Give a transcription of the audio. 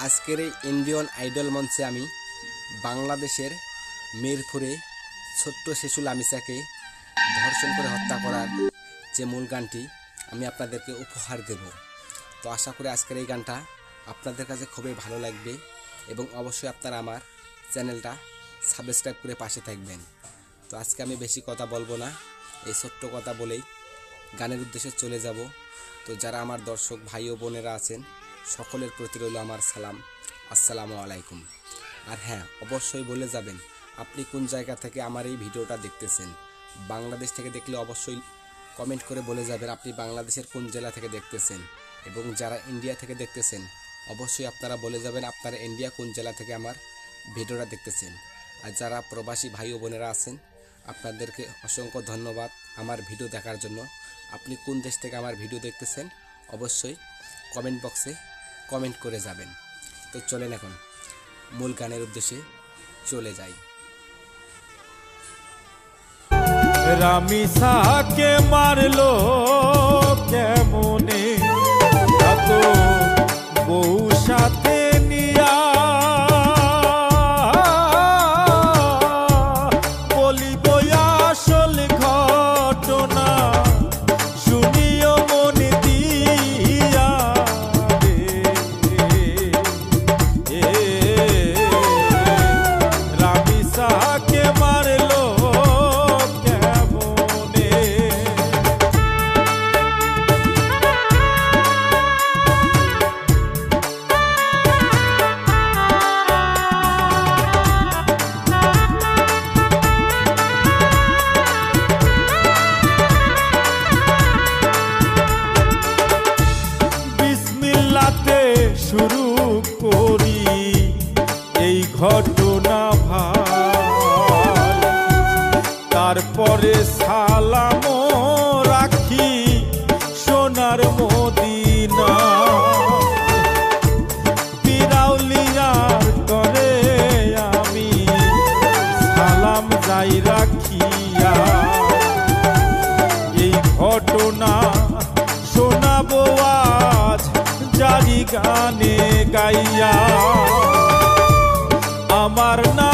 আজকের এই Indian idol মঞ্চে আমি বাংলাদেশের মিরপুরে ছোট্ট শিশু লামিসাকে ধর্ষণ করে হত্যা করার যে মূল গানটি আমি আপনাদেরকে উপহার দেব। তো আশা করি আজকের এই গানটা আপনাদের কাছে খুবই ভালো লাগবে এবং অবশ্যই আপনারা আমার চ্যানেলটা সাবস্ক্রাইব করে পাশে থাকবেন। তো আজকে আমি বেশি কথা বলবো না, এই ছোট্ট কথা বলেই গানের উদ্দেশ্যে চলে যাব। তো যারা আমার দর্শক ভাই ও বোনেরা আছেন সকলের প্রতি রইল আমার সালাম, আসসালামু আলাইকুম। আর হ্যাঁ, অবশ্যই বলে যাবেন আপনি কোন জায়গা থেকে আমার এই ভিডিওটা দেখতেছেন। বাংলাদেশ থেকে দেখলে অবশ্যই কমেন্ট করে বলে যাবেন আপনি বাংলাদেশের কোন জেলা থেকে দেখতেছেন, এবং যারা ইন্ডিয়া থেকে দেখতেছেন অবশ্যই আপনারা বলে যাবেন আপনারা ইন্ডিয়া কোন জেলা থেকে আমার ভিডিওটা দেখতেছেন। আর যারা প্রবাসী ভাই ও বোনেরা আছেন আপনাদেরকে অসংখ্য ধন্যবাদ আমার ভিডিও দেখার জন্য। আপনি কোন দেশ থেকে আমার ভিডিও দেখতেছেন অবশ্যই কমেন্ট বক্সে কমেন্ট করে যাবেন। তো চলেন এখন মূল গানের উদ্দেশ্যে চলে যাই। রামিসাকে মারলো কেমনে এত বউ সাথে নিয়া, বলিব আসল ঘটনা শুনিও মন দিয়া রে। রামিসাকে মারলো শুরু করি এই ঘটনা ভাই, তারপরে সালাম রাখি সোনার মদিনা। বিরাউলিয়ার করে আমি সালাম যাই রাখিয়া, এই ঘটনা শোনাবো আজ জারি গানে গাইয়া। আমার না